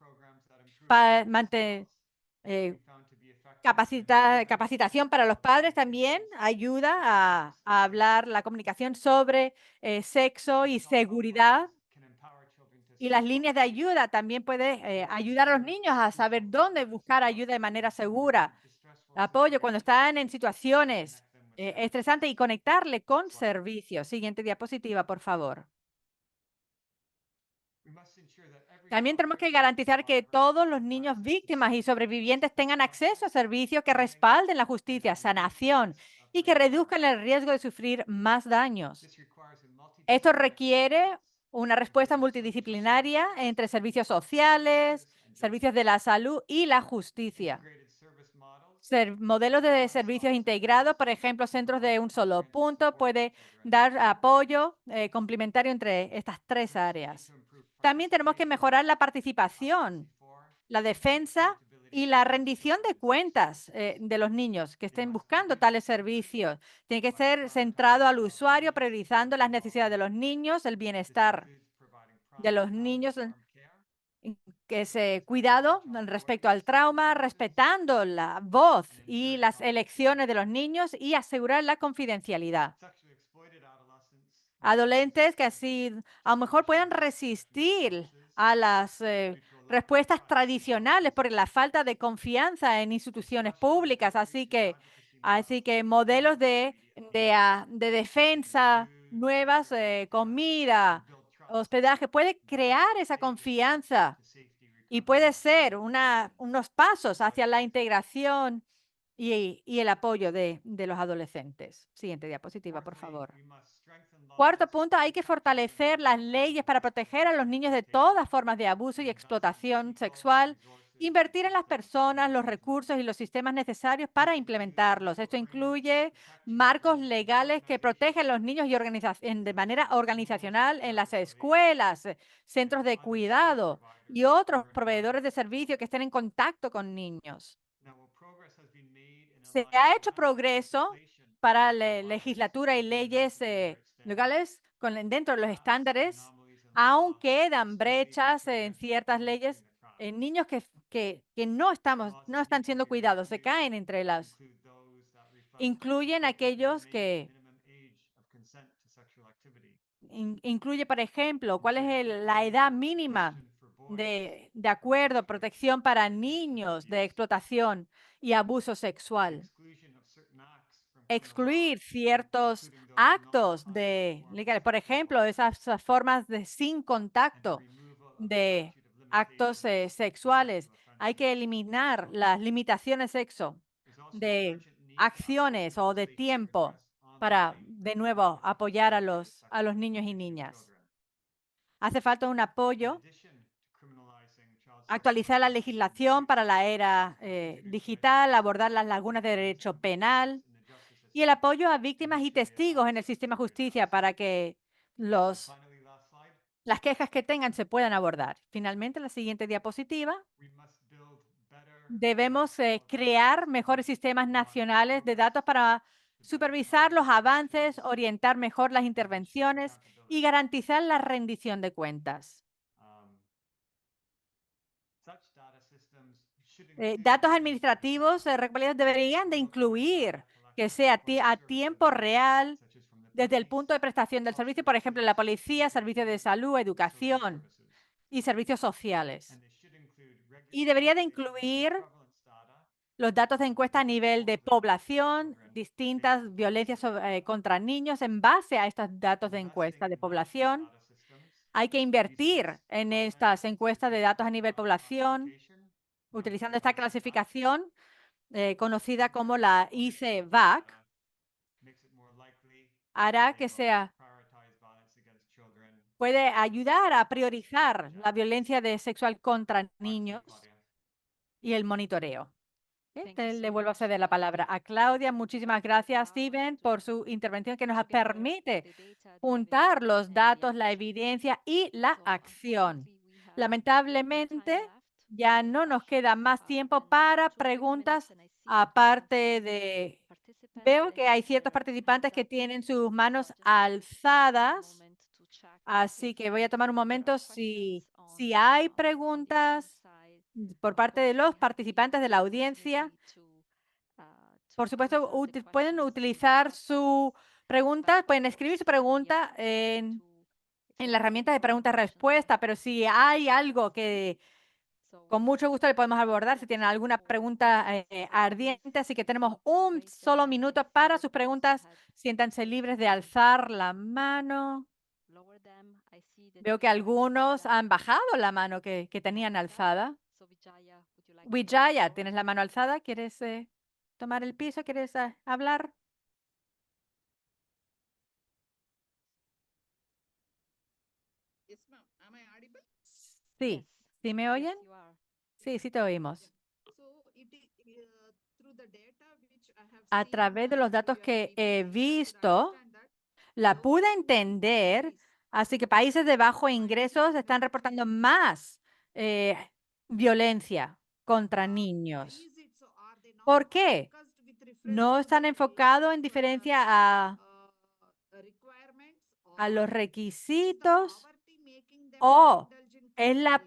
Capacitación para los padres también ayuda a hablar la comunicación sobre sexo y seguridad. Y las líneas de ayuda también pueden ayudar a los niños a saber dónde buscar ayuda de manera segura. Apoyo cuando están en situaciones estresantes y conectarle con servicios. Siguiente diapositiva, por favor. También tenemos que garantizar que todos los niños víctimas y sobrevivientes tengan acceso a servicios que respalden la justicia, sanación y que reduzcan el riesgo de sufrir más daños. Esto requiere una respuesta multidisciplinaria entre servicios sociales, servicios de la salud y la justicia. Modelos de servicios integrados, por ejemplo, centros de un solo punto, puede dar apoyo complementario entre estas 3 áreas. También tenemos que mejorar la participación, la defensa y la rendición de cuentas de los niños que estén buscando tales servicios. Tiene que ser centrado al usuario, priorizando las necesidades de los niños, el bienestar de los niños, que es cuidado respecto al trauma, respetando la voz y las elecciones de los niños y asegurar la confidencialidad. Adolescentes que así a lo mejor puedan resistir a las respuestas tradicionales por la falta de confianza en instituciones públicas. Así que modelos de defensa nuevas, comida, hospedaje, puede crear esa confianza y puede ser unos pasos hacia la integración y el apoyo de los adolescentes. Siguiente diapositiva, por favor. Cuarto punto, hay que fortalecer las leyes para proteger a los niños de todas formas de abuso y explotación sexual, invertir en las personas, los recursos y los sistemas necesarios para implementarlos. Esto incluye marcos legales que protegen a los niños de manera organizacional en las escuelas, centros de cuidado y otros proveedores de servicios que estén en contacto con niños. se ha hecho progreso para la legislatura y leyes legales dentro de los estándares, aún quedan brechas en ciertas leyes en niños que no están siendo cuidados, se caen entre las. Incluyen aquellos que incluye, por ejemplo, cuál es la edad mínima de acuerdo, protección para niños de explotación y abuso sexual. Excluir ciertos actos legales, por ejemplo, esas formas de sin contacto de actos sexuales. Hay que eliminar las limitaciones sexo de acciones o de tiempo para, de nuevo, apoyar a los niños y niñas. Hace falta un apoyo, actualizar la legislación para la era digital, abordar las lagunas de derecho penal y el apoyo a víctimas y testigos en el sistema de justicia para que las quejas que tengan se puedan abordar. Finalmente, la siguiente diapositiva. Debemos crear mejores sistemas nacionales de datos para supervisar los avances, orientar mejor las intervenciones y garantizar la rendición de cuentas. Datos administrativos recopilados deberían de incluir que sea a tiempo real desde el punto de prestación del servicio, por ejemplo, la policía, servicios de salud, educación y servicios sociales. Y debería de incluir los datos de encuesta a nivel de población, distintas violencias contra niños en base a estos datos de encuesta de población. Hay que invertir en estas encuestas de datos a nivel población, utilizando esta clasificación conocida como la ICVAC, hará que puede ayudar a priorizar la violencia sexual contra niños y el monitoreo. Le vuelvo a ceder la palabra a Claudia. Muchísimas gracias, Steven, por su intervención que nos permite juntar los datos, la evidencia y la acción. Lamentablemente, ya no nos queda más tiempo para preguntas, aparte de... Veo que hay ciertos participantes que tienen sus manos alzadas, así que voy a tomar un momento si hay preguntas por parte de los participantes de la audiencia. Por supuesto, pueden utilizar su pregunta, pueden escribir su pregunta en la herramienta de pregunta-respuesta, pero si hay algo que con mucho gusto le podemos abordar, si tienen alguna pregunta ardiente, así que tenemos un solo minuto para sus preguntas. Siéntanse libres de alzar la mano. Veo que algunos han bajado la mano que tenían alzada. Wijaya, ¿tienes la mano alzada? ¿Quieres tomar el piso? ¿Quieres hablar? Sí, ¿sí me oyen? Sí, sí te oímos. A través de los datos que he visto, la pude entender, así que países de bajo ingresos están reportando más violencia contra niños. ¿Por qué? ¿No están enfocados en diferencia a los requisitos o es la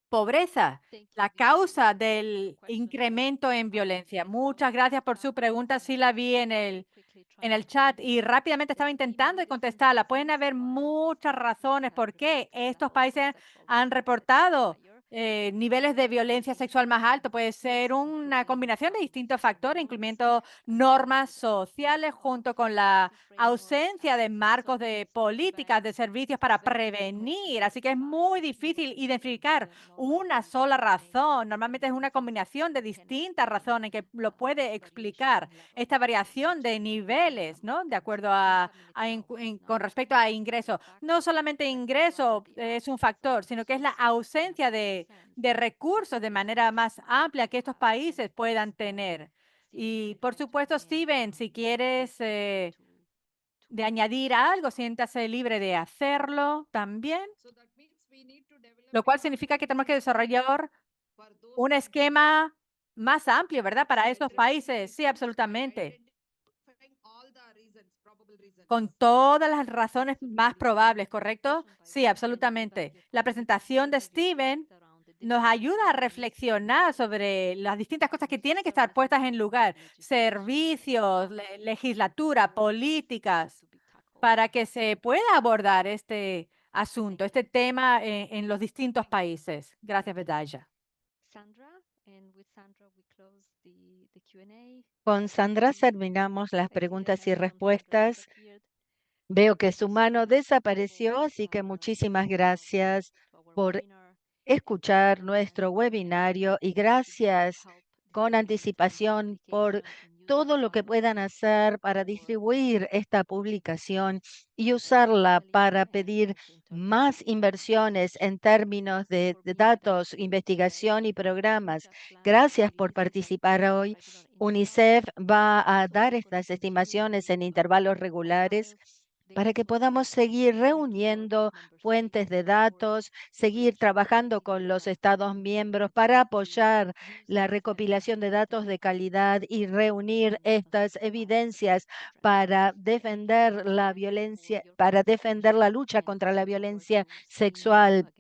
pobreza la causa del incremento en violencia? Muchas gracias por su pregunta. Sí la vi en el chat y rápidamente estaba intentando contestarla. Pueden haber muchas razones por qué estos países han reportado niveles de violencia sexual más altos. Puede ser una combinación de distintos factores, incluyendo normas sociales junto con la ausencia de marcos de políticas de servicios para prevenir. Así que es muy difícil identificar una sola razón. Normalmente es una combinación de distintas razones que lo puede explicar esta variación de niveles, ¿no? De acuerdo con respecto a ingreso. No solamente ingreso es un factor, sino que es la ausencia de recursos de manera más amplia que estos países puedan tener. Y por supuesto, Steven, si quieres de añadir algo, siéntase libre de hacerlo también, lo cual significa que tenemos que desarrollar un esquema más amplio, ¿verdad? Para esos países. Sí, absolutamente. Con todas las razones más probables, ¿correcto? Sí, absolutamente. La presentación de Steven nos ayuda a reflexionar sobre las distintas cosas que tienen que estar puestas en lugar, servicios, legislatura, políticas, para que se pueda abordar este asunto, este tema en los distintos países. Gracias, Bedaya. Con Sandra terminamos las preguntas y respuestas. Veo que su mano desapareció, así que muchísimas gracias por escuchar nuestro webinario y gracias con anticipación por todo lo que puedan hacer para distribuir esta publicación y usarla para pedir más inversiones en términos de datos, investigación y programas. Gracias por participar hoy. UNICEF va a dar estas estimaciones en intervalos regulares para que podamos seguir reuniendo fuentes de datos, seguir trabajando con los Estados miembros para apoyar la recopilación de datos de calidad y reunir estas evidencias para defender la violencia, para defender la lucha contra la violencia sexual.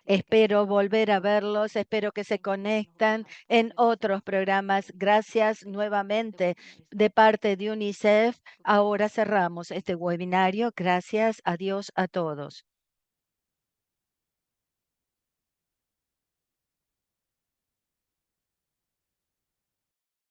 Espero volver a verlos, espero que se conectan en otros programas. Gracias nuevamente de parte de UNICEF. Ahora cerramos este webinario. Gracias. Adiós a todos.